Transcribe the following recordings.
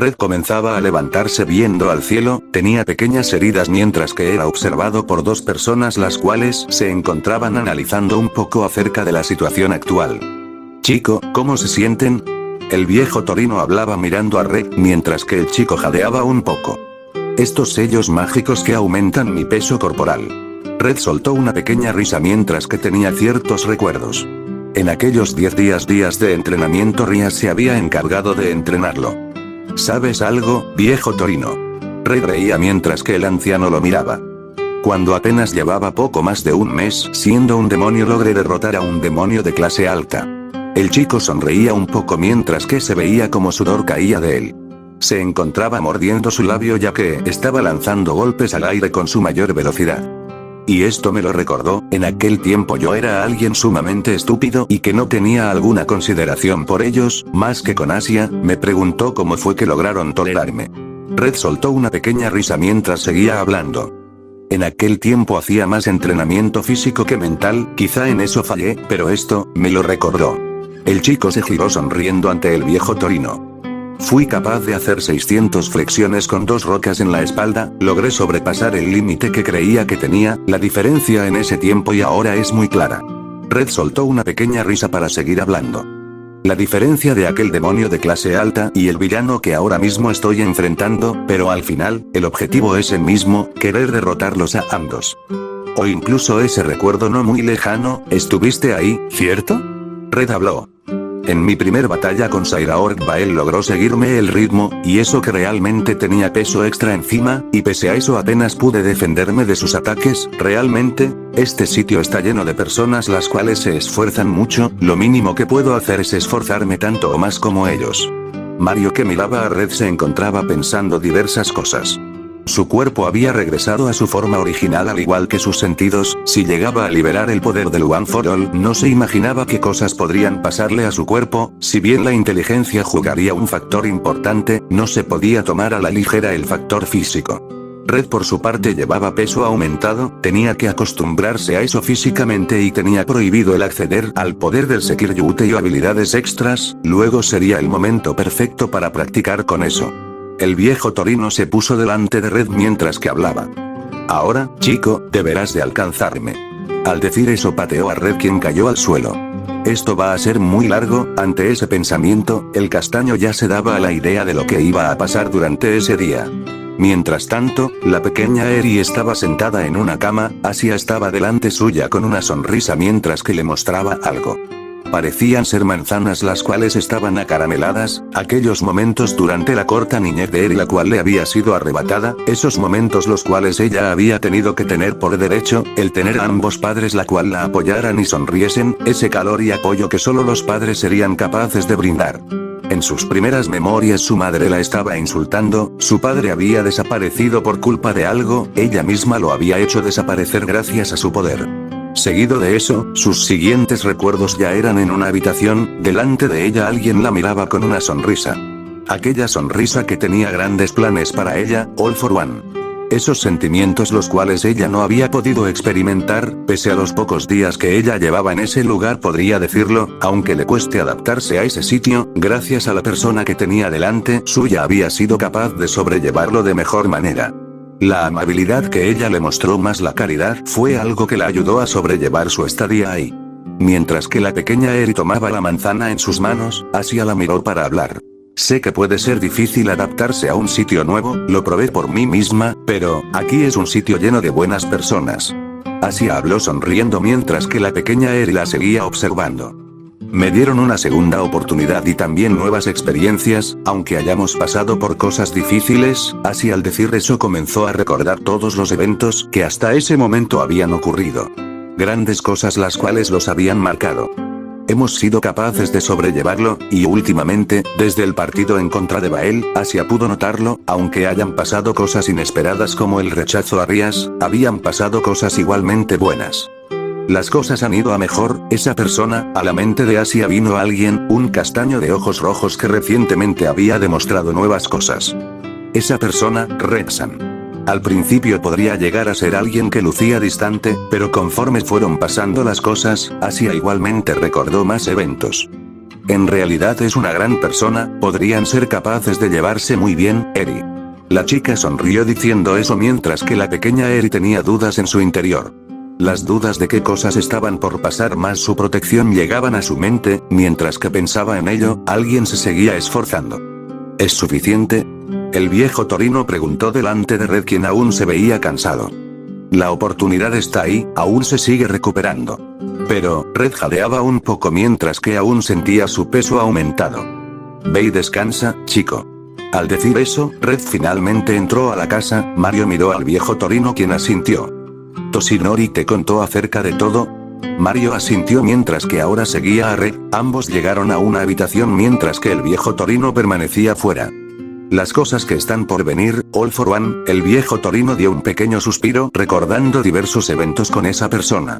Red comenzaba a levantarse viendo al cielo, tenía pequeñas heridas mientras que era observado por dos personas las cuales se encontraban analizando un poco acerca de la situación actual. Chico, ¿cómo se sienten? El viejo Torino hablaba mirando a Red mientras que el chico jadeaba un poco. Estos sellos mágicos que aumentan mi peso corporal. Red soltó una pequeña risa mientras que tenía ciertos recuerdos. En aquellos 10 días de entrenamiento Rías se había encargado de entrenarlo. ¿Sabes algo, viejo Torino? Red reía mientras que el anciano lo miraba. Cuando apenas llevaba poco más de un mes siendo un demonio logré derrotar a un demonio de clase alta. El chico sonreía un poco mientras que se veía como sudor caía de él. Se encontraba mordiendo su labio ya que estaba lanzando golpes al aire con su mayor velocidad. Y esto me lo recordó, en aquel tiempo yo era alguien sumamente estúpido y que no tenía alguna consideración por ellos, más que con Asia, me preguntó cómo fue que lograron tolerarme. Red soltó una pequeña risa mientras seguía hablando. En aquel tiempo hacía más entrenamiento físico que mental, quizá en eso fallé, pero esto, me lo recordó. El chico se giró sonriendo ante el viejo Torino. Fui capaz de hacer 600 flexiones con 2 rocas en la espalda, logré sobrepasar el límite que creía que tenía, la diferencia en ese tiempo y ahora es muy clara. Red soltó una pequeña risa para seguir hablando. La diferencia de aquel demonio de clase alta y el villano que ahora mismo estoy enfrentando, pero al final, el objetivo es el mismo, querer derrotarlos a ambos. O incluso ese recuerdo no muy lejano, ¿estuviste ahí, cierto? Red habló. En mi primer batalla con Sairaorg Bael logró seguirme el ritmo, y eso que realmente tenía peso extra encima, y pese a eso apenas pude defenderme de sus ataques, realmente, este sitio está lleno de personas las cuales se esfuerzan mucho, lo mínimo que puedo hacer es esforzarme tanto o más como ellos. Mario que miraba a Red se encontraba pensando diversas cosas. Su cuerpo había regresado a su forma original al igual que sus sentidos, si llegaba a liberar el poder del One for All no se imaginaba qué cosas podrían pasarle a su cuerpo, si bien la inteligencia jugaría un factor importante, no se podía tomar a la ligera el factor físico. Red por su parte llevaba peso aumentado, tenía que acostumbrarse a eso físicamente y tenía prohibido el acceder al poder del Sekiryuute y habilidades extras, luego sería el momento perfecto para practicar con eso. El viejo Torino se puso delante de Red mientras que hablaba. Ahora, chico, deberás de alcanzarme. Al decir eso pateó a Red quien cayó al suelo. Esto va a ser muy largo, ante ese pensamiento, el castaño ya se daba a la idea de lo que iba a pasar durante ese día. Mientras tanto, la pequeña Eri estaba sentada en una cama, Asia estaba delante suya con una sonrisa mientras que le mostraba algo. Parecían ser manzanas las cuales estaban acarameladas, aquellos momentos durante la corta niñez de Eri la cual le había sido arrebatada, esos momentos los cuales ella había tenido que tener por derecho, el tener a ambos padres la cual la apoyaran y sonriesen, ese calor y apoyo que solo los padres serían capaces de brindar. En sus primeras memorias su madre la estaba insultando, su padre había desaparecido por culpa de algo, ella misma lo había hecho desaparecer gracias a su poder. Seguido de eso, sus siguientes recuerdos ya eran en una habitación, delante de ella alguien la miraba con una sonrisa. Aquella sonrisa que tenía grandes planes para ella, All for One. Esos sentimientos los cuales ella no había podido experimentar, pese a los pocos días que ella llevaba en ese lugar podría decirlo, aunque le cueste adaptarse a ese sitio, gracias a la persona que tenía delante suya había sido capaz de sobrellevarlo de mejor manera. La amabilidad que ella le mostró más la caridad fue algo que la ayudó a sobrellevar su estadía ahí. Mientras que la pequeña Eri tomaba la manzana en sus manos, Asia la miró para hablar. Sé que puede ser difícil adaptarse a un sitio nuevo, lo probé por mí misma, pero, aquí es un sitio lleno de buenas personas. Asia habló sonriendo mientras que la pequeña Eri la seguía observando. Me dieron una segunda oportunidad y también nuevas experiencias, aunque hayamos pasado por cosas difíciles, así al decir eso comenzó a recordar todos los eventos que hasta ese momento habían ocurrido. Grandes cosas las cuales los habían marcado. Hemos sido capaces de sobrellevarlo, y últimamente, desde el partido en contra de Bael, Asia pudo notarlo, aunque hayan pasado cosas inesperadas como el rechazo a Rías, habían pasado cosas igualmente buenas. Las cosas han ido a mejor, esa persona, a la mente de Asia vino alguien, un castaño de ojos rojos que recientemente había demostrado nuevas cosas. Esa persona, Red-san. Al principio podría llegar a ser alguien que lucía distante, pero conforme fueron pasando las cosas, Asia igualmente recordó más eventos. En realidad es una gran persona, podrían ser capaces de llevarse muy bien, Eri. La chica sonrió diciendo eso mientras que la pequeña Eri tenía dudas en su interior. Las dudas de qué cosas estaban por pasar más su protección llegaban a su mente, mientras que pensaba en ello, alguien se seguía esforzando. ¿Es suficiente? El viejo Torino preguntó delante de Red, quien aún se veía cansado. La oportunidad está ahí, aún se sigue recuperando. Pero, Red jadeaba un poco mientras que aún sentía su peso aumentado. Ve y descansa, chico. Al decir eso, Red finalmente entró a la casa. Mario miró al viejo Torino, quien asintió. ¿Toshinori te contó acerca de todo? Mario asintió mientras que ahora seguía a Red. Ambos llegaron a una habitación mientras que el viejo Torino permanecía fuera. Las cosas que están por venir, All for One, el viejo Torino dio un pequeño suspiro recordando diversos eventos con esa persona.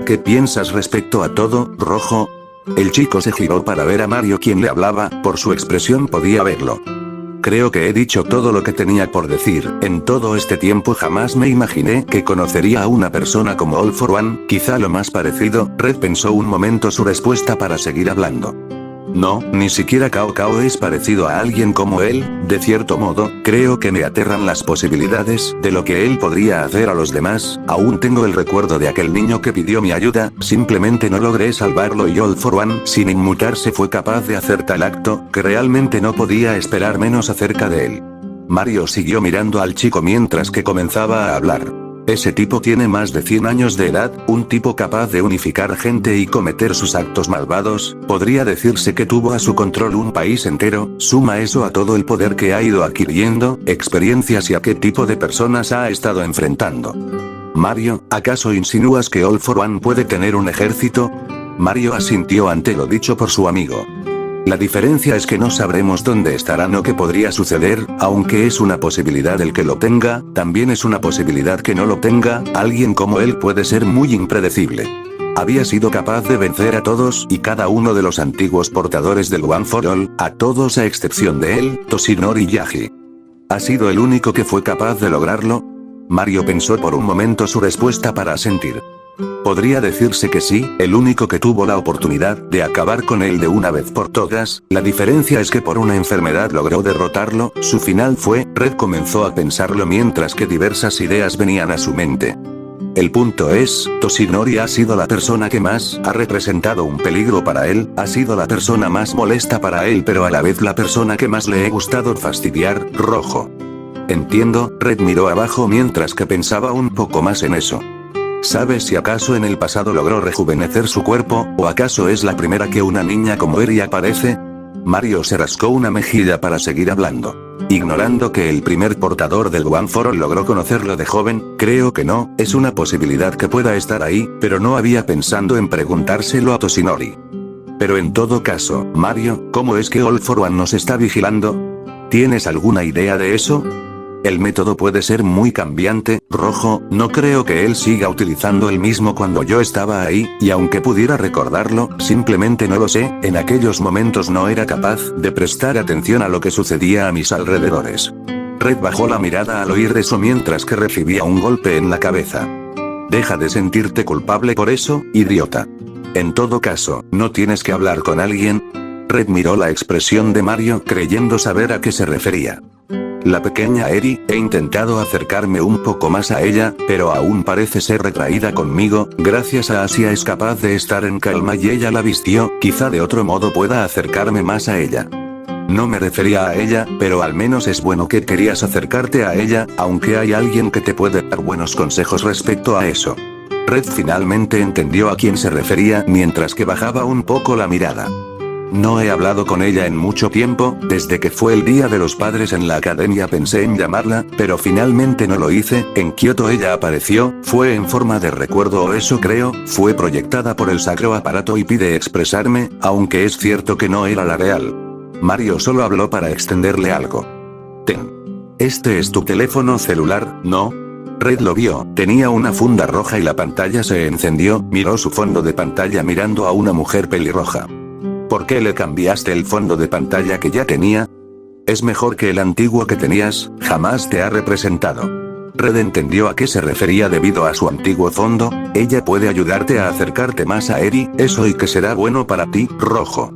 ¿Qué piensas respecto a todo, Rojo? El chico se giró para ver a Mario, quien le hablaba, por su expresión podía verlo. Creo que he dicho todo lo que tenía por decir. En todo este tiempo jamás me imaginé que conocería a una persona como All for One, quizá lo más parecido. Red pensó un momento su respuesta para seguir hablando. No, ni siquiera Cao Cao es parecido a alguien como él. De cierto modo, creo que me aterran las posibilidades de lo que él podría hacer a los demás. Aún tengo el recuerdo de aquel niño que pidió mi ayuda, simplemente no logré salvarlo y All for One, sin inmutarse, fue capaz de hacer tal acto, que realmente no podía esperar menos acerca de él. Mario siguió mirando al chico mientras que comenzaba a hablar. Ese tipo tiene más de 100 años de edad, un tipo capaz de unificar gente y cometer sus actos malvados. Podría decirse que tuvo a su control un país entero. Suma eso a todo el poder que ha ido adquiriendo, experiencias y a qué tipo de personas ha estado enfrentando. Mario, ¿acaso insinúas que All for One puede tener un ejército? Mario asintió ante lo dicho por su amigo. La diferencia es que no sabremos dónde estarán o qué podría suceder. Aunque es una posibilidad el que lo tenga, también es una posibilidad que no lo tenga. Alguien como él puede ser muy impredecible. Había sido capaz de vencer a todos y cada uno de los antiguos portadores del One for All, a todos a excepción de él, Toshinori Yagi. ¿Ha sido el único que fue capaz de lograrlo? Mario pensó por un momento su respuesta para asentir. Podría decirse que sí, el único que tuvo la oportunidad de acabar con él de una vez por todas. La diferencia es que por una enfermedad logró derrotarlo. Su final fue. Red comenzó a pensarlo mientras que diversas ideas venían a su mente. El punto es, Toshinori ha sido la persona que más ha representado un peligro para él, ha sido la persona más molesta para él, pero a la vez la persona que más le he gustado fastidiar. Rojo. Entiendo. Red miró abajo mientras que pensaba un poco más en eso. ¿Sabes si acaso en el pasado logró rejuvenecer su cuerpo, o acaso es la primera que una niña como Eri aparece? Mario se rascó una mejilla para seguir hablando. Ignorando que el primer portador del One for All logró conocerlo de joven, creo que no, es una posibilidad que pueda estar ahí, pero no había pensado en preguntárselo a Toshinori. Pero en todo caso, Mario, ¿cómo es que All for One nos está vigilando? ¿Tienes alguna idea de eso? El método puede ser muy cambiante, Rojo, no creo que él siga utilizando el mismo cuando yo estaba ahí, y aunque pudiera recordarlo, simplemente no lo sé. En aquellos momentos no era capaz de prestar atención a lo que sucedía a mis alrededores. Red bajó la mirada al oír eso mientras que recibía un golpe en la cabeza. Deja de sentirte culpable por eso, idiota. En todo caso, ¿no tienes que hablar con alguien? Red miró la expresión de Mario creyendo saber a qué se refería. La pequeña Eri, he intentado acercarme un poco más a ella, pero aún parece ser retraída conmigo. Gracias a Asia es capaz de estar en calma y ella la vistió, quizá de otro modo pueda acercarme más a ella. No me refería a ella, pero al menos es bueno que querías acercarte a ella, aunque hay alguien que te puede dar buenos consejos respecto a eso. Red finalmente entendió a quién se refería mientras que bajaba un poco la mirada. No he hablado con ella en mucho tiempo. Desde que fue el día de los padres en la academia pensé en llamarla, pero finalmente no lo hice. En Kioto ella apareció, fue en forma de recuerdo o eso creo, fue proyectada por el sacro aparato y pide expresarme, aunque es cierto que no era la real. Mario solo habló para extenderle algo. Ten. Este es tu teléfono celular, ¿no? Red lo vio, tenía una funda roja y la pantalla se encendió. Miró su fondo de pantalla mirando a una mujer pelirroja. ¿Por qué le cambiaste el fondo de pantalla que ya tenía? Es mejor que el antiguo que tenías, jamás te ha representado. Red entendió a qué se refería debido a su antiguo fondo. Ella puede ayudarte a acercarte más a Eri, eso y que será bueno para ti, Rojo.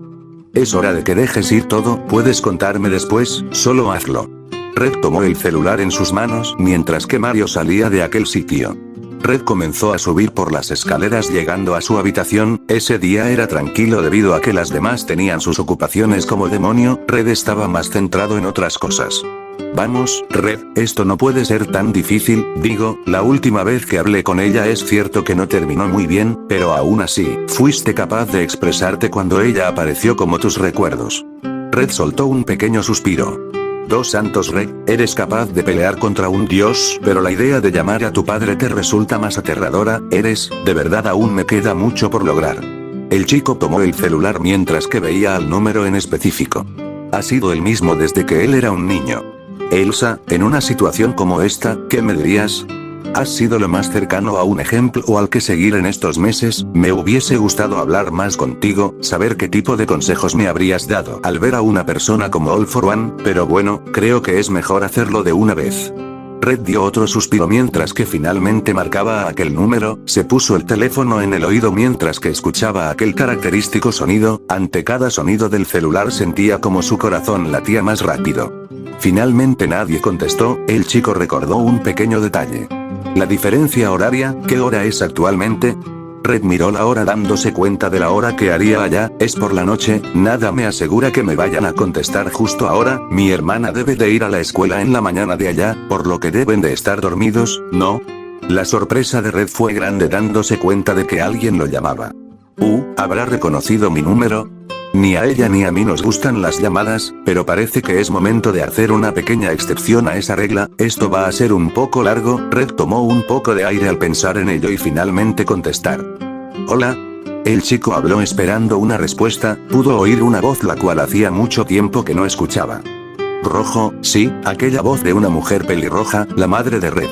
Es hora de que dejes ir todo, puedes contarme después, solo hazlo. Red tomó el celular en sus manos mientras que Mario salía de aquel sitio. Red comenzó a subir por las escaleras llegando a su habitación. Ese día era tranquilo debido a que las demás tenían sus ocupaciones como demonio. Red estaba más centrado en otras cosas. Vamos, Red, esto no puede ser tan difícil, digo, la última vez que hablé con ella es cierto que no terminó muy bien, pero aún así, fuiste capaz de expresarte cuando ella apareció como tus recuerdos. Red soltó un pequeño suspiro. Dos santos, Red, eres capaz de pelear contra un dios, pero la idea de llamar a tu padre te resulta más aterradora. De verdad aún me queda mucho por lograr. El chico tomó el celular mientras que veía al número en específico. Ha sido el mismo desde que él era un niño. Elsa, en una situación como esta, ¿qué me dirías? Has sido lo más cercano a un ejemplo o al que seguir en estos meses. Me hubiese gustado hablar más contigo, saber qué tipo de consejos me habrías dado al ver a una persona como All for One, pero bueno, creo que es mejor hacerlo de una vez. Red dio otro suspiro mientras que finalmente marcaba a aquel número. Se puso el teléfono en el oído mientras que escuchaba aquel característico sonido. Ante cada sonido del celular sentía como su corazón latía más rápido. Finalmente nadie contestó. El chico recordó un pequeño detalle. La diferencia horaria, ¿qué hora es actualmente? Red miró la hora dándose cuenta de la hora que haría allá. Es por la noche, nada me asegura que me vayan a contestar justo ahora. Mi hermana debe de ir a la escuela en la mañana de allá, por lo que deben de estar dormidos, ¿no? La sorpresa de Red fue grande dándose cuenta de que alguien lo llamaba. ¿Habrá reconocido mi número? Ni a ella ni a mí nos gustan las llamadas, pero parece que es momento de hacer una pequeña excepción a esa regla. Esto va a ser un poco largo. Red tomó un poco de aire al pensar en ello y finalmente contestar. Hola. El chico habló esperando una respuesta. Pudo oír una voz la cual hacía mucho tiempo que no escuchaba. Rojo, sí, aquella voz de una mujer pelirroja, la madre de Red.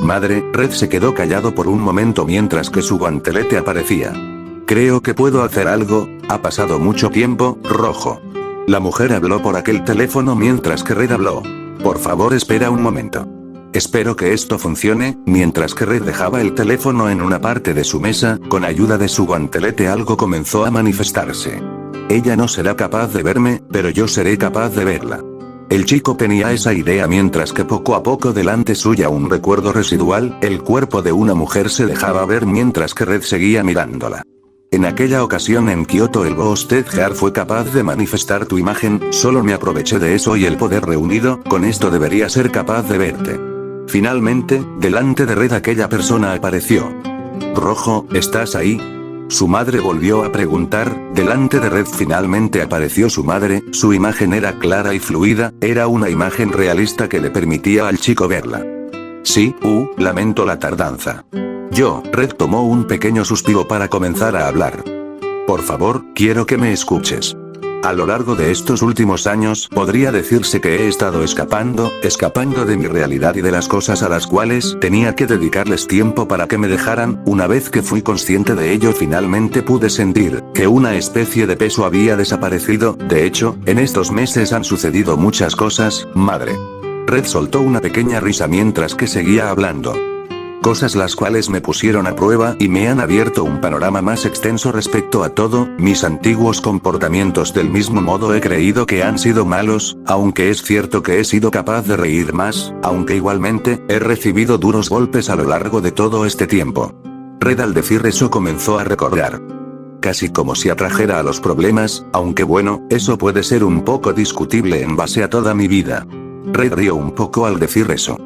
Madre, Red se quedó callado por un momento mientras que su guantelete aparecía. Creo que puedo hacer algo, ha pasado mucho tiempo, Rojo. La mujer habló por aquel teléfono mientras que Red habló. Por favor espera un momento. Espero que esto funcione. Mientras que Red dejaba el teléfono en una parte de su mesa, con ayuda de su guantelete algo comenzó a manifestarse. Ella no será capaz de verme, pero yo seré capaz de verla. El chico tenía esa idea mientras que poco a poco delante suya un recuerdo residual, el cuerpo de una mujer se dejaba ver mientras que Red seguía mirándola. En aquella ocasión en Kioto el Boss Ted Hart fue capaz de manifestar tu imagen, solo me aproveché de eso y el poder reunido, con esto debería ser capaz de verte. Finalmente, delante de Red aquella persona apareció. Rojo, ¿estás ahí? Su madre volvió a preguntar. Delante de Red finalmente apareció su madre. Su imagen era clara y fluida, era una imagen realista que le permitía al chico verla. Sí, lamento la tardanza. Red tomó un pequeño suspiro para comenzar a hablar. Por favor, quiero que me escuches. A lo largo de estos últimos años, podría decirse que he estado escapando de mi realidad y de las cosas a las cuales tenía que dedicarles tiempo para que me dejaran. Una vez que fui consciente de ello finalmente pude sentir que una especie de peso había desaparecido. De hecho, en estos meses han sucedido muchas cosas, madre. Red soltó una pequeña risa mientras que seguía hablando. Cosas las cuales me pusieron a prueba y me han abierto un panorama más extenso respecto a todo. Mis antiguos comportamientos del mismo modo he creído que han sido malos, aunque es cierto que he sido capaz de reír más, aunque igualmente, he recibido duros golpes a lo largo de todo este tiempo. Red al decir eso comenzó a recordar. Casi como si atrajera a los problemas, aunque bueno, eso puede ser un poco discutible en base a toda mi vida. Red rió un poco al decir eso.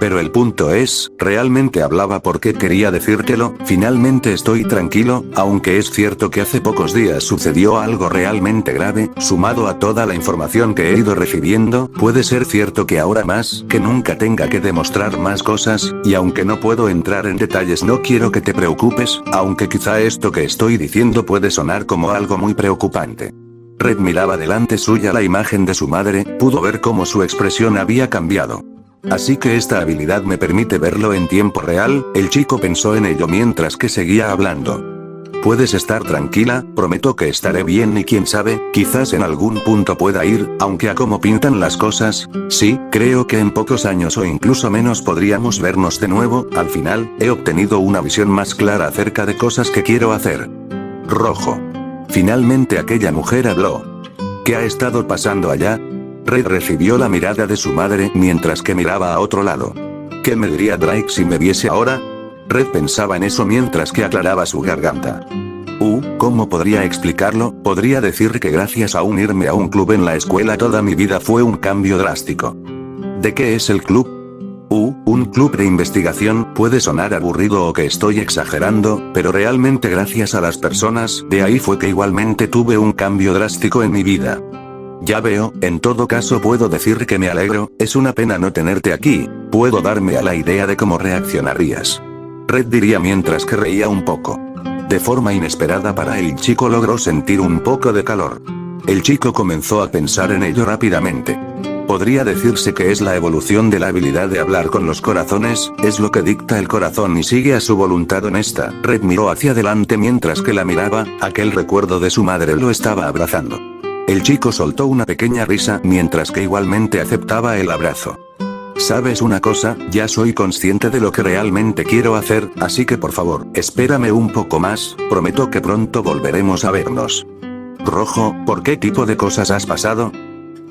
Pero el punto es, realmente hablaba porque quería decírtelo. Finalmente estoy tranquilo, aunque es cierto que hace pocos días sucedió algo realmente grave, sumado a toda la información que he ido recibiendo, puede ser cierto que ahora más que nunca tenga que demostrar más cosas, y aunque no puedo entrar en detalles no quiero que te preocupes, aunque quizá esto que estoy diciendo puede sonar como algo muy preocupante. Red miraba delante suya la imagen de su madre, pudo ver cómo su expresión había cambiado. Así que esta habilidad me permite verlo en tiempo real. El chico pensó en ello mientras que seguía hablando. Puedes estar tranquila, prometo que estaré bien y quién sabe, quizás en algún punto pueda ir, aunque a cómo pintan las cosas, sí, creo que en pocos años o incluso menos podríamos vernos de nuevo. Al final, he obtenido una visión más clara acerca de cosas que quiero hacer. Rojo. Finalmente aquella mujer habló. ¿Qué ha estado pasando allá? Red recibió la mirada de su madre mientras que miraba a otro lado. ¿Qué me diría Drake si me viese ahora? Red pensaba en eso mientras que aclaraba su garganta. ¿Cómo podría explicarlo? Podría decir que gracias a unirme a un club en la escuela toda mi vida fue un cambio drástico. ¿De qué es el club? Un club de investigación. Puede sonar aburrido o que estoy exagerando, pero realmente gracias a las personas de ahí fue que igualmente tuve un cambio drástico en mi vida. Ya veo, en todo caso puedo decir que me alegro, es una pena no tenerte aquí, puedo darme a la idea de cómo reaccionarías. Red diría mientras que reía un poco. De forma inesperada para el chico logró sentir un poco de calor. El chico comenzó a pensar en ello rápidamente. Podría decirse que es la evolución de la habilidad de hablar con los corazones, es lo que dicta el corazón y sigue a su voluntad honesta. Red miró hacia adelante mientras que la miraba, aquel recuerdo de su madre lo estaba abrazando. El chico soltó una pequeña risa mientras que igualmente aceptaba el abrazo. ¿Sabes una cosa? Ya soy consciente de lo que realmente quiero hacer, así que por favor, espérame un poco más, prometo que pronto volveremos a vernos. Rojo, ¿por qué tipo de cosas has pasado?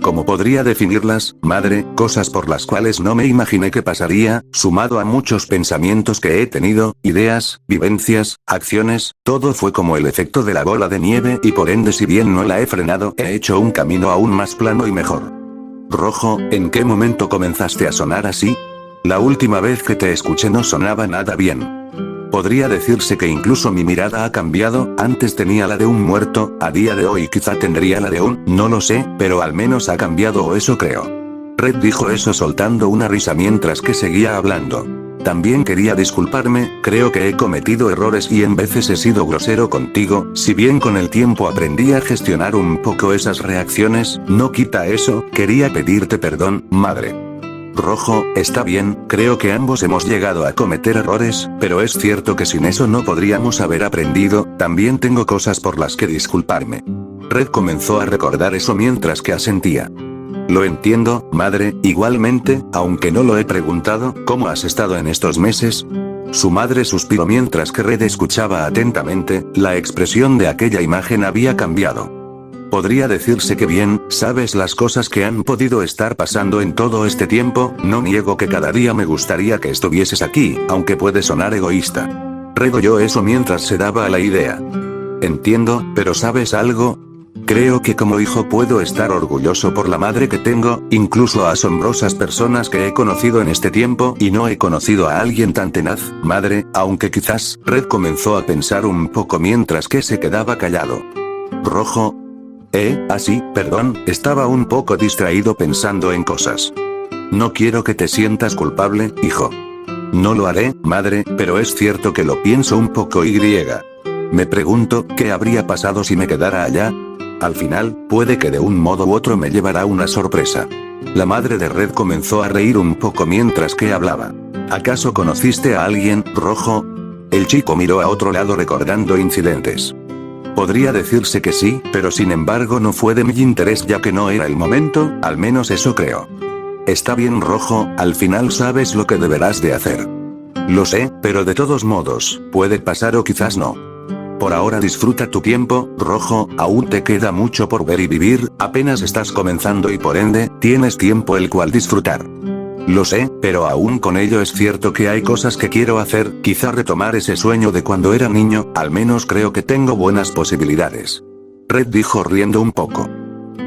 ¿Cómo podría definirlas, madre? Cosas por las cuales no me imaginé que pasaría, sumado a muchos pensamientos que he tenido, ideas, vivencias, acciones, todo fue como el efecto de la bola de nieve y por ende si bien no la he frenado, he hecho un camino aún más plano y mejor. Rojo, ¿en qué momento comenzaste a sonar así? La última vez que te escuché no sonaba nada bien. Podría decirse que incluso mi mirada ha cambiado, antes tenía la de un muerto, a día de hoy quizá tendría la de un, no lo sé, pero al menos ha cambiado o eso creo. Red dijo eso soltando una risa mientras que seguía hablando. También quería disculparme, creo que he cometido errores y en veces he sido grosero contigo, si bien con el tiempo aprendí a gestionar un poco esas reacciones, no quita eso, quería pedirte perdón, madre. Rojo, está bien, creo que ambos hemos llegado a cometer errores, pero es cierto que sin eso no podríamos haber aprendido, también tengo cosas por las que disculparme. Red comenzó a recordar eso mientras que asentía. Lo entiendo, madre, igualmente, aunque no lo he preguntado, ¿cómo has estado en estos meses? Su madre suspiró mientras que Red escuchaba atentamente, la expresión de aquella imagen había cambiado. Podría decirse que bien, sabes las cosas que han podido estar pasando en todo este tiempo, no niego que cada día me gustaría que estuvieses aquí, aunque puede sonar egoísta. Red oyó eso mientras se daba a la idea. Entiendo, pero ¿sabes algo? Creo que como hijo puedo estar orgulloso por la madre que tengo, incluso a asombrosas personas que he conocido en este tiempo y no he conocido a alguien tan tenaz, madre, aunque quizás, Red comenzó a pensar un poco mientras que se quedaba callado. Rojo. Así, perdón, estaba un poco distraído pensando en cosas. No quiero que te sientas culpable, hijo. No lo haré, madre, pero es cierto que lo pienso un poco y. Me pregunto, ¿qué habría pasado si me quedara allá? Al final, puede que de un modo u otro me llevará una sorpresa. La madre de Red comenzó a reír un poco mientras que hablaba. ¿Acaso conociste a alguien, Rojo? El chico miró a otro lado recordando incidentes. Podría decirse que sí, pero sin embargo no fue de mi interés ya que no era el momento, al menos eso creo. Está bien, Rojo, al final sabes lo que deberás de hacer. Lo sé, pero de todos modos, puede pasar o quizás no. Por ahora disfruta tu tiempo, Rojo, aún te queda mucho por ver y vivir, apenas estás comenzando y por ende, tienes tiempo el cual disfrutar. Lo sé, pero aún con ello es cierto que hay cosas que quiero hacer, quizá retomar ese sueño de cuando era niño, al menos creo que tengo buenas posibilidades. Red dijo riendo un poco.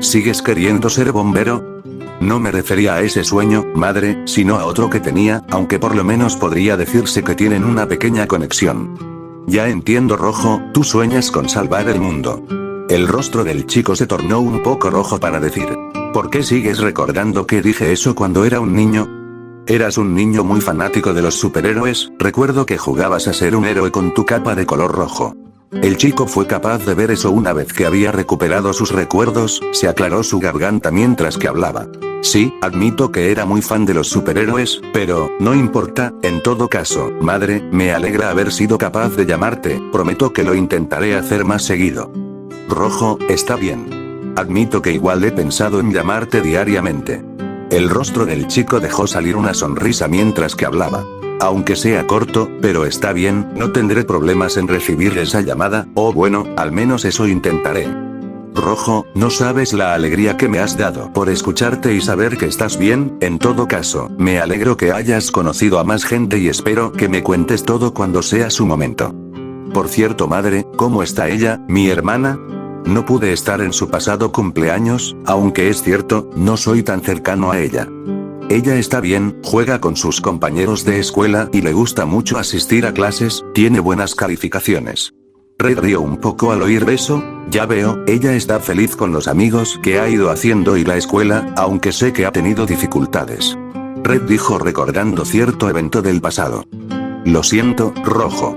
¿Sigues queriendo ser bombero? No me refería a ese sueño, madre, sino a otro que tenía, aunque por lo menos podría decirse que tienen una pequeña conexión. Ya entiendo, Rojo, tú sueñas con salvar el mundo. El rostro del chico se tornó un poco rojo para decir. ¿Por qué sigues recordando que dije eso cuando era un niño? Eras un niño muy fanático de los superhéroes, recuerdo que jugabas a ser un héroe con tu capa de color rojo. El chico fue capaz de ver eso una vez que había recuperado sus recuerdos, se aclaró su garganta mientras que hablaba. Sí, admito que era muy fan de los superhéroes, pero, no importa, en todo caso, madre, me alegra haber sido capaz de llamarte, prometo que lo intentaré hacer más seguido. Rojo, está bien. Admito que igual he pensado en llamarte diariamente. El rostro del chico dejó salir una sonrisa mientras que hablaba. aunque sea corto, pero está bien, no tendré problemas en recibir esa llamada, o bueno, al menos eso intentaré. Rojo, no sabes la alegría que me has dado por escucharte y saber que estás bien. En todo caso, me alegro que hayas conocido a más gente y espero que me cuentes todo cuando sea su momento. Por cierto, madre, ¿cómo está ella, mi hermana? No pude estar en su pasado cumpleaños, aunque es cierto, no soy tan cercano a ella. Ella está bien, juega con sus compañeros de escuela y le gusta mucho asistir a clases, tiene buenas calificaciones. Red rió un poco al oír eso. Ya veo, ella está feliz con los amigos que ha ido haciendo y la escuela, aunque sé que ha tenido dificultades. Red dijo recordando cierto evento del pasado. Lo siento, Rojo.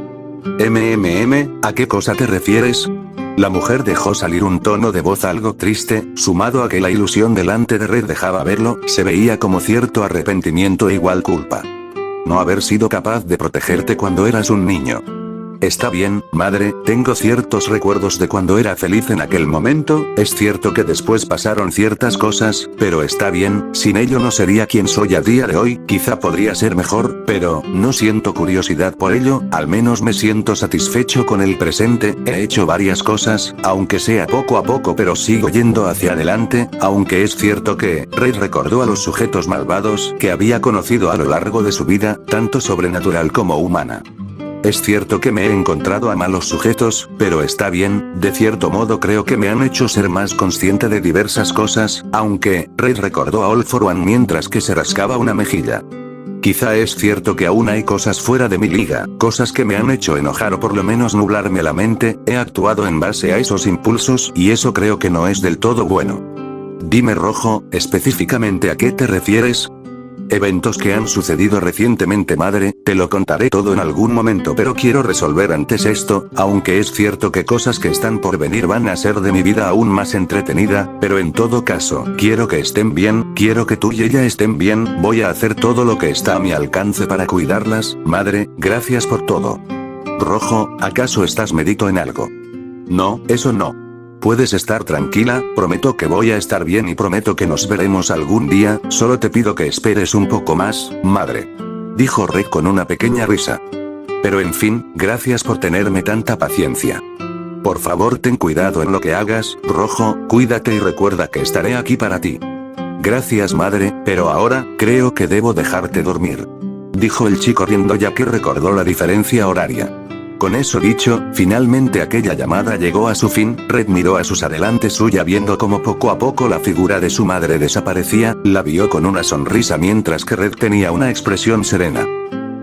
¿A qué cosa te refieres? La mujer dejó salir un tono de voz algo triste, sumado a que la ilusión delante de Red dejaba verlo, se veía como cierto arrepentimiento e igual culpa. No haber sido capaz de protegerte cuando eras un niño. Está bien, madre, tengo ciertos recuerdos de cuando era feliz en aquel momento, es cierto que después pasaron ciertas cosas, pero está bien, sin ello no sería quien soy a día de hoy, quizá podría ser mejor, pero, no siento curiosidad por ello, al menos me siento satisfecho con el presente, he hecho varias cosas, aunque sea poco a poco pero sigo yendo hacia adelante, aunque es cierto que, Red recordó a los sujetos malvados que había conocido a lo largo de su vida, tanto sobrenatural como humana. Es cierto que me he encontrado a malos sujetos, pero está bien, de cierto modo creo que me han hecho ser más consciente de diversas cosas, aunque, Red recordó a All for One mientras que se rascaba una mejilla. Quizá es cierto que aún hay cosas fuera de mi liga, cosas que me han hecho enojar o por lo menos nublarme la mente, he actuado en base a esos impulsos y eso creo que no es del todo bueno. Dime Rojo, específicamente ¿a qué te refieres? Eventos que han sucedido recientemente madre, te lo contaré todo en algún momento pero quiero resolver antes esto, aunque es cierto que cosas que están por venir van a hacer de mi vida aún más entretenida, pero en todo caso, quiero que estén bien, quiero que tú y ella estén bien, voy a hacer todo lo que está a mi alcance para cuidarlas, madre, gracias por todo. Rojo, ¿acaso estás medito en algo? No, eso no. Puedes estar tranquila, prometo que voy a estar bien y prometo que nos veremos algún día, solo te pido que esperes un poco más, madre. Dijo Red con una pequeña risa. Pero en fin, gracias por tenerme tanta paciencia. Por favor ten cuidado en lo que hagas, Rojo, cuídate y recuerda que estaré aquí para ti. Gracias madre, pero ahora, creo que debo dejarte dormir. Dijo el chico riendo ya que recordó la diferencia horaria. Con eso dicho, finalmente aquella llamada llegó a su fin, Red miró a sus adelante suya viendo como poco a poco la figura de su madre desaparecía, la vio con una sonrisa mientras que Red tenía una expresión serena.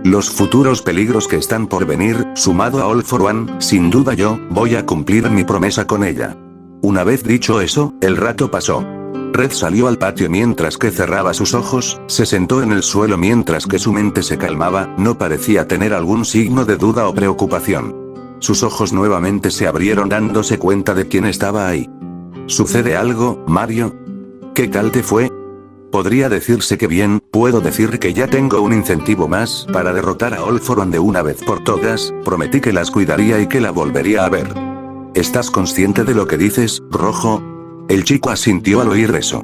Los futuros peligros que están por venir, sumado a All for One, sin duda yo, voy a cumplir mi promesa con ella. Una vez dicho eso, el rato pasó. Red salió al patio mientras que cerraba sus ojos, se sentó en el suelo mientras que su mente se calmaba, no parecía tener algún signo de duda o preocupación. Sus ojos nuevamente se abrieron dándose cuenta de quién estaba ahí. ¿Sucede algo, Mario? ¿Qué tal te fue? Podría decirse que bien, puedo decir que ya tengo un incentivo más para derrotar a All for One de una vez por todas, prometí que las cuidaría y que la volvería a ver. ¿Estás consciente de lo que dices, Rojo? El chico asintió al oír eso.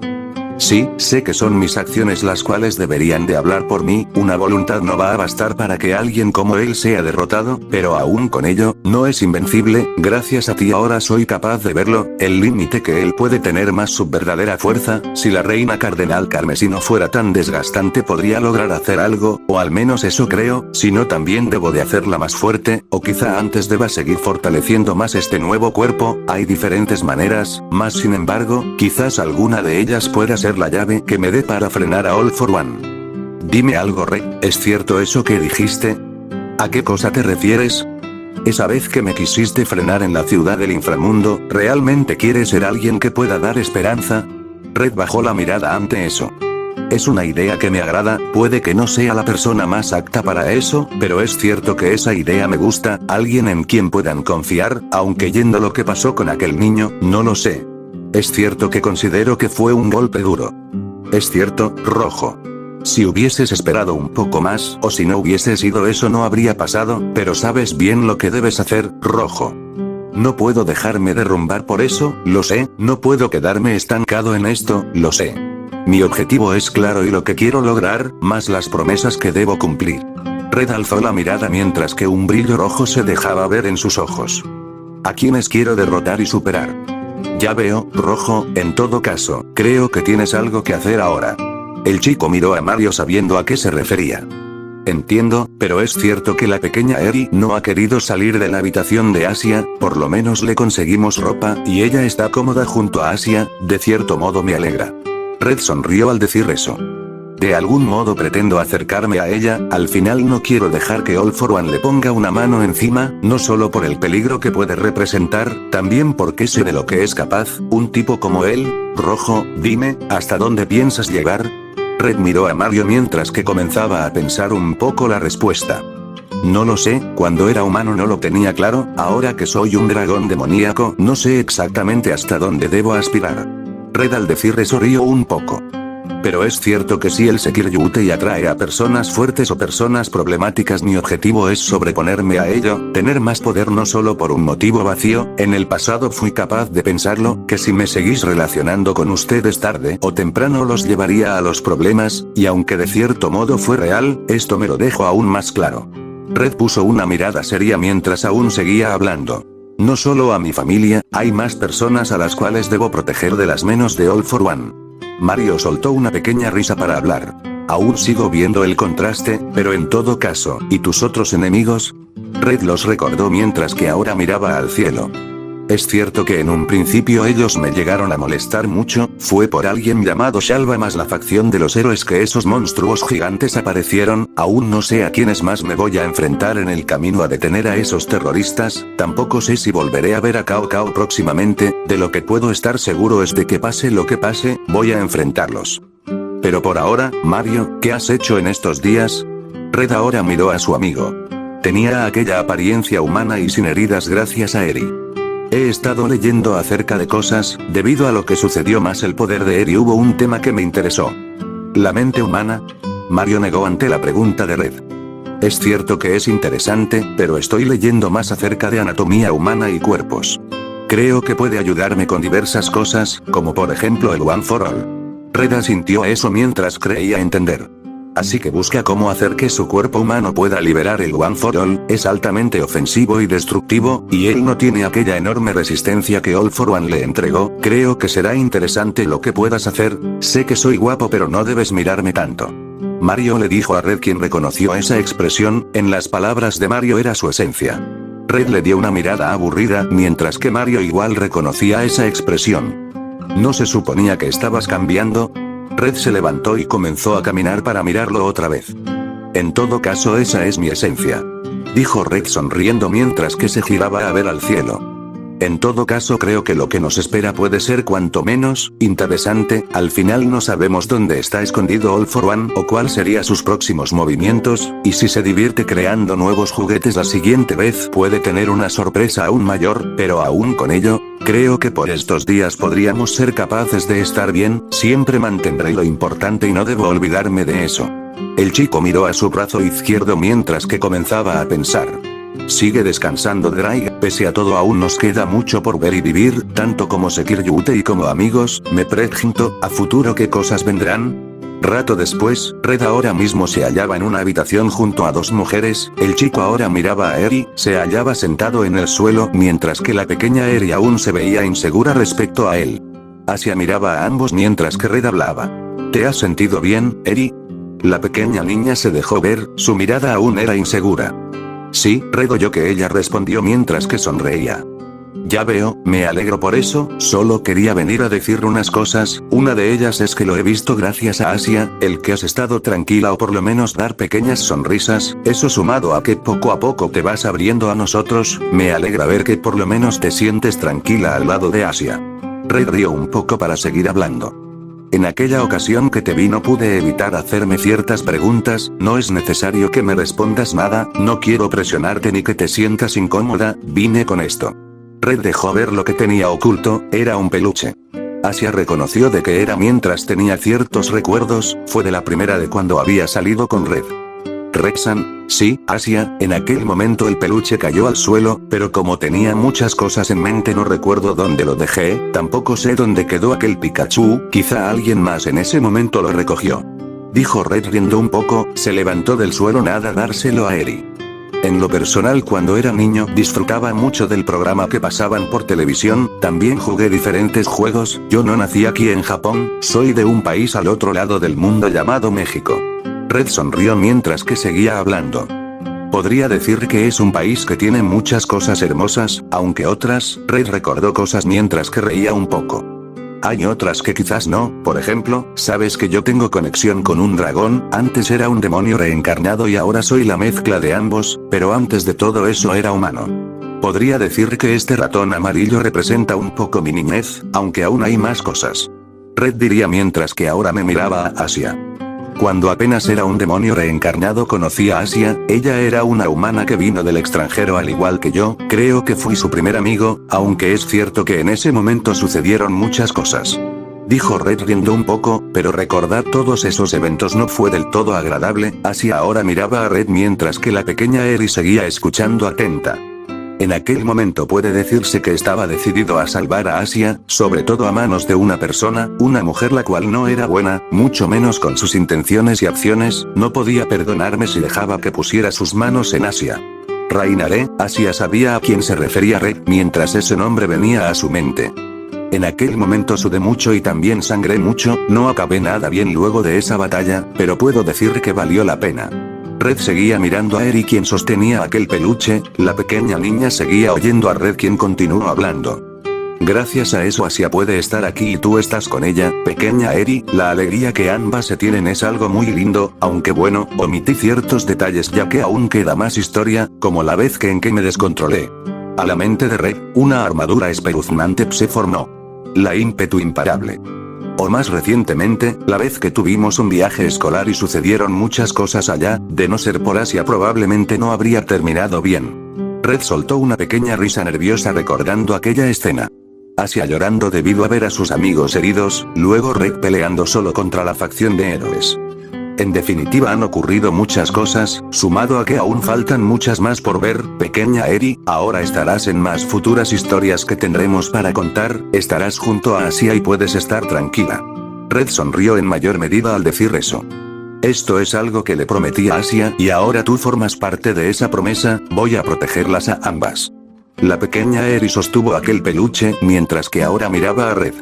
Sí, sé que son mis acciones las cuales deberían de hablar por mí, una voluntad no va a bastar para que alguien como él sea derrotado, pero aún con ello, no es invencible, gracias a ti ahora soy capaz de verlo, el límite que él puede tener más su verdadera fuerza, si la reina cardenal carmesí no fuera tan desgastante podría lograr hacer algo, o al menos eso creo, si no también debo de hacerla más fuerte, o quizá antes deba seguir fortaleciendo más este nuevo cuerpo, hay diferentes maneras, más sin embargo, quizás alguna de ellas pueda ser la llave que me dé para frenar a All for One. Dime algo Red, ¿es cierto eso que dijiste? ¿A qué cosa te refieres? Esa vez que me quisiste frenar en la ciudad del inframundo, ¿realmente quieres ser alguien que pueda dar esperanza? Red bajó la mirada ante eso. Es una idea que me agrada, puede que no sea la persona más apta para eso, pero es cierto que esa idea me gusta, alguien en quien puedan confiar, aunque yendo lo que pasó con aquel niño, no lo sé. Es cierto que considero que fue un golpe duro. Es cierto, Rojo. Si hubieses esperado un poco más, o si no hubiese sido eso no habría pasado, pero sabes bien lo que debes hacer, Rojo. No puedo dejarme derrumbar por eso, lo sé, no puedo quedarme estancado en esto, lo sé. Mi objetivo es claro y lo que quiero lograr, más las promesas que debo cumplir. Red alzó la mirada mientras que un brillo rojo se dejaba ver en sus ojos. ¿A quiénes quiero derrotar y superar? Ya veo, Rojo, en todo caso, creo que tienes algo que hacer ahora. El chico miró a Mario sabiendo a qué se refería. Entiendo, pero es cierto que la pequeña Eri no ha querido salir de la habitación de Asia, por lo menos le conseguimos ropa, y ella está cómoda junto a Asia, de cierto modo me alegra. Red sonrió al decir eso. De algún modo pretendo acercarme a ella, al final no quiero dejar que All for One le ponga una mano encima, no solo por el peligro que puede representar, también porque sé de lo que es capaz, un tipo como él. Rojo, dime, ¿hasta dónde piensas llegar? Red miró a Mario mientras que comenzaba a pensar un poco la respuesta. No lo sé, cuando era humano no lo tenía claro, ahora que soy un dragón demoníaco no sé exactamente hasta dónde debo aspirar. Red al decir eso rió un poco. Pero es cierto que si el Sekiryuutei atrae a personas fuertes o personas problemáticas, mi objetivo es sobreponerme a ello, tener más poder no solo por un motivo vacío. En el pasado fui capaz de pensarlo, que si me seguís relacionando con ustedes tarde o temprano los llevaría a los problemas, y aunque de cierto modo fue real, esto me lo dejo aún más claro. Red puso una mirada seria mientras aún seguía hablando. No solo a mi familia, hay más personas a las cuales debo proteger de las manos de All for One. Mario soltó una pequeña risa para hablar. Aún sigo viendo el contraste, pero en todo caso, ¿y tus otros enemigos? Red los recordó mientras que ahora miraba al cielo. Es cierto que en un principio ellos me llegaron a molestar mucho, fue por alguien llamado Shalva más la facción de los héroes que esos monstruos gigantes aparecieron, aún no sé a quiénes más me voy a enfrentar en el camino a detener a esos terroristas, tampoco sé si volveré a ver a Cao Cao próximamente, de lo que puedo estar seguro es de que pase lo que pase, voy a enfrentarlos. Pero por ahora, Mario, ¿qué has hecho en estos días? Red ahora miró a su amigo. Tenía aquella apariencia humana y sin heridas gracias a Eri. He estado leyendo acerca de cosas, debido a lo que sucedió más el poder de Eri hubo un tema que me interesó. ¿La mente humana? Mario negó ante la pregunta de Red. Es cierto que es interesante, pero estoy leyendo más acerca de anatomía humana y cuerpos. Creo que puede ayudarme con diversas cosas, como por ejemplo el One for All. Red asintió a eso mientras creía entender. Así que busca cómo hacer que su cuerpo humano pueda liberar el One for All, es altamente ofensivo y destructivo, y él no tiene aquella enorme resistencia que All for One le entregó. Creo que será interesante lo que puedas hacer, sé que soy guapo pero no debes mirarme tanto. Mario le dijo a Red, quien reconoció esa expresión, en las palabras de Mario era su esencia. Red le dio una mirada aburrida, mientras que Mario igual reconocía esa expresión. ¿No se suponía que estabas cambiando? Red se levantó y comenzó a caminar para mirarlo otra vez. En todo caso esa es mi esencia. Dijo Red sonriendo mientras que se giraba a ver al cielo. En todo caso creo que lo que nos espera puede ser cuanto menos interesante, al final no sabemos dónde está escondido All for One o cuál sería sus próximos movimientos, y si se divierte creando nuevos juguetes la siguiente vez puede tener una sorpresa aún mayor, pero aún con ello, creo que por estos días podríamos ser capaces de estar bien, siempre mantendré lo importante y no debo olvidarme de eso. El chico miró a su brazo izquierdo mientras que comenzaba a pensar. Sigue descansando Drake, pese a todo aún nos queda mucho por ver y vivir, tanto como Sekiryuutei como amigos, me pregunto, ¿a futuro qué cosas vendrán? Rato después, Red ahora mismo se hallaba en una habitación junto a dos mujeres, el chico ahora miraba a Eri, se hallaba sentado en el suelo mientras que la pequeña Eri aún se veía insegura respecto a él. Asia miraba a ambos mientras que Red hablaba. ¿Te has sentido bien, Eri? La pequeña niña se dejó ver, su mirada aún era insegura. Sí, Red oyó que ella respondió mientras que sonreía. Ya veo, me alegro por eso, solo quería venir a decir unas cosas, una de ellas es que lo he visto gracias a Asia, el que has estado tranquila o por lo menos dar pequeñas sonrisas, eso sumado a que poco a poco te vas abriendo a nosotros, me alegra ver que por lo menos te sientes tranquila al lado de Asia. Red rió un poco para seguir hablando. En aquella ocasión que te vi no pude evitar hacerme ciertas preguntas, no es necesario que me respondas nada, no quiero presionarte ni que te sientas incómoda, vine con esto. Red dejó ver lo que tenía oculto, era un peluche. Asia reconoció de que era mientras tenía ciertos recuerdos, fue de la primera de cuando había salido con Red. Rexan, sí, Asia, en aquel momento el peluche cayó al suelo, pero como tenía muchas cosas en mente no recuerdo dónde lo dejé, tampoco sé dónde quedó aquel Pikachu, quizá alguien más en ese momento lo recogió. dijo Red riendo un poco, se levantó del suelo nada dárselo a Eri. En lo personal cuando era niño disfrutaba mucho del programa que pasaban por televisión, también jugué diferentes juegos, yo no nací aquí en Japón, soy de un país al otro lado del mundo llamado México. Red sonrió mientras que seguía hablando. Podría decir que es un país que tiene muchas cosas hermosas, aunque otras, Red recordó cosas mientras que reía un poco. Hay otras que quizás no, por ejemplo, sabes que yo tengo conexión con un dragón, antes era un demonio reencarnado y ahora soy la mezcla de ambos, pero antes de todo eso era humano. Podría decir que este ratón amarillo representa un poco mi niñez, aunque aún hay más cosas. Red diría mientras que ahora me miraba a Asia. Cuando apenas era un demonio reencarnado conocí a Asia, ella era una humana que vino del extranjero al igual que yo, creo que fui su primer amigo, aunque es cierto que en ese momento sucedieron muchas cosas. Dijo Red riendo un poco, pero recordar todos esos eventos no fue del todo agradable, Asia ahora miraba a Red mientras que la pequeña Eri seguía escuchando atenta. En aquel momento puede decirse que estaba decidido a salvar a Asia, sobre todo a manos de una persona, una mujer la cual no era buena, mucho menos con sus intenciones y acciones, no podía perdonarme si dejaba que pusiera sus manos en Asia. Reinaré, Asia sabía a quién se refería Red mientras ese nombre venía a su mente. En aquel momento sudé mucho y también sangré mucho, no acabé nada bien luego de esa batalla, pero puedo decir que valió la pena. Red seguía mirando a Eri quien sostenía aquel peluche, la pequeña niña seguía oyendo a Red quien continuó hablando. Gracias a eso Asia puede estar aquí y tú estás con ella, pequeña Eri, la alegría que ambas se tienen es algo muy lindo, aunque bueno, omití ciertos detalles ya que aún queda más historia, como la vez en que me descontrolé. A la mente de Red, una armadura espeluznante se formó. La ímpetu imparable. O más recientemente, la vez que tuvimos un viaje escolar y sucedieron muchas cosas allá, de no ser por Asia probablemente no habría terminado bien. Red soltó una pequeña risa nerviosa recordando aquella escena. Asia llorando debido a ver a sus amigos heridos, luego Red peleando solo contra la facción de héroes. En definitiva han ocurrido muchas cosas, sumado a que aún faltan muchas más por ver, pequeña Eri, ahora estarás en más futuras historias que tendremos para contar, estarás junto a Asia y puedes estar tranquila. Red sonrió en mayor medida al decir eso. Esto es algo que le prometí a Asia y ahora tú formas parte de esa promesa, voy a protegerlas a ambas. La pequeña Eri sostuvo aquel peluche mientras que ahora miraba a Red.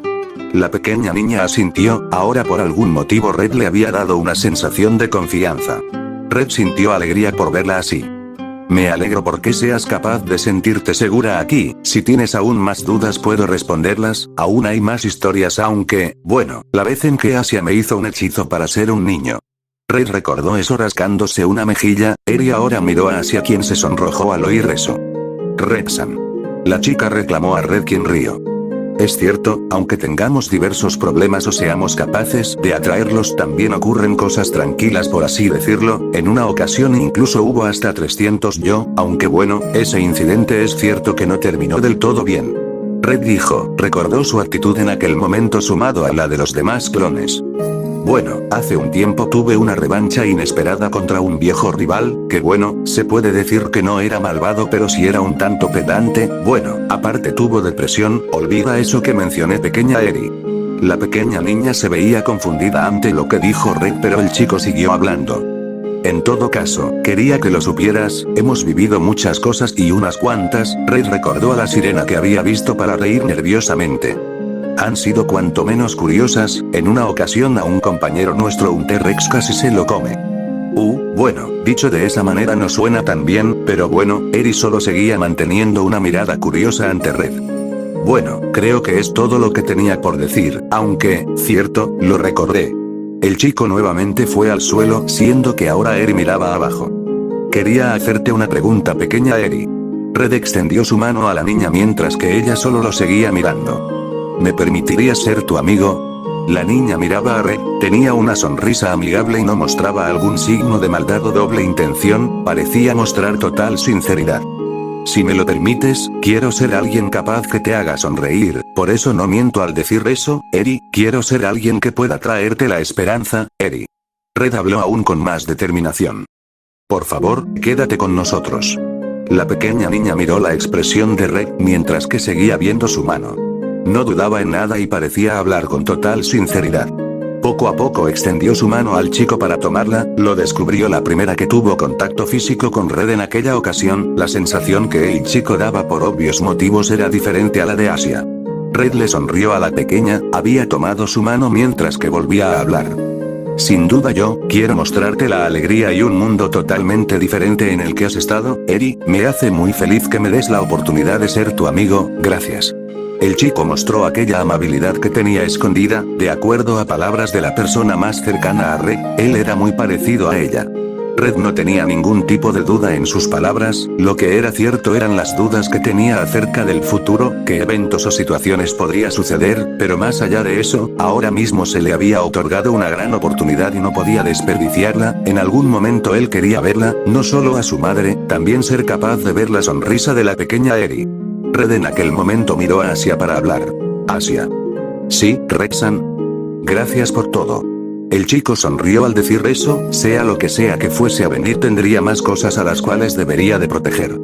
La pequeña niña asintió, ahora por algún motivo Red le había dado una sensación de confianza. Red sintió alegría por verla así. Me alegro porque seas capaz de sentirte segura aquí, si tienes aún más dudas puedo responderlas, aún hay más historias aunque, bueno, la vez en que Asia me hizo un hechizo para ser un niño. Red recordó eso rascándose una mejilla, Eri ahora miró a Asia quien se sonrojó al oír eso. Red-san. La chica reclamó a Red quien rió. Es cierto, aunque tengamos diversos problemas o seamos capaces de atraerlos también ocurren cosas tranquilas por así decirlo, en una ocasión incluso hubo hasta 300 yo, aunque bueno, ese incidente es cierto que no terminó del todo bien. Red dijo, recordó su actitud en aquel momento sumado a la de los demás clones. Bueno, hace un tiempo tuve una revancha inesperada contra un viejo rival, que bueno, se puede decir que no era malvado pero sí era un tanto pedante, bueno, aparte tuvo depresión, olvida eso que mencioné pequeña Eri. La pequeña niña se veía confundida ante lo que dijo Red pero el chico siguió hablando. En todo caso, quería que lo supieras, hemos vivido muchas cosas y unas cuantas, Red recordó a la sirena que había visto para reír nerviosamente. Han sido cuanto menos curiosas, en una ocasión a un compañero nuestro un T-Rex casi se lo come. Bueno, dicho de esa manera no suena tan bien, pero bueno, Eri solo seguía manteniendo una mirada curiosa ante Red. Bueno, creo que es todo lo que tenía por decir, aunque, cierto, lo recordé. El chico nuevamente fue al suelo, siendo que ahora Eri miraba abajo. Quería hacerte una pregunta pequeña Eri. Red extendió su mano a la niña mientras que ella solo lo seguía mirando. ¿Me permitirías ser tu amigo? La niña miraba a Red, tenía una sonrisa amigable y no mostraba algún signo de maldad o doble intención, parecía mostrar total sinceridad. Si me lo permites, quiero ser alguien capaz que te haga sonreír, por eso no miento al decir eso, Eri, quiero ser alguien que pueda traerte la esperanza, Eri. Red habló aún con más determinación. Por favor, quédate con nosotros. La pequeña niña miró la expresión de Red mientras que seguía viendo su mano. No dudaba en nada y parecía hablar con total sinceridad. poco a poco extendió su mano al chico para tomarla, lo descubrió la primera que tuvo contacto físico con Red en aquella ocasión, la sensación que el chico daba por obvios motivos era diferente a la de Asia. Red le sonrió a la pequeña, había tomado su mano mientras que volvía a hablar. Sin duda yo, quiero mostrarte la alegría y un mundo totalmente diferente en el que has estado, Eri, me hace muy feliz que me des la oportunidad de ser tu amigo, gracias. El chico mostró aquella amabilidad que tenía escondida, de acuerdo a palabras de la persona más cercana a Red, él era muy parecido a ella. Red no tenía ningún tipo de duda en sus palabras, lo que era cierto eran las dudas que tenía acerca del futuro, qué eventos o situaciones podría suceder, pero más allá de eso, ahora mismo se le había otorgado una gran oportunidad y no podía desperdiciarla, en algún momento él quería verla, no solo a su madre, también ser capaz de ver la sonrisa de la pequeña Eri. Red en aquel momento miró a Asia para hablar. Asia. Sí, Red-san. Gracias por todo. El chico sonrió al decir eso, sea lo que sea que fuese a venir tendría más cosas a las cuales debería de proteger.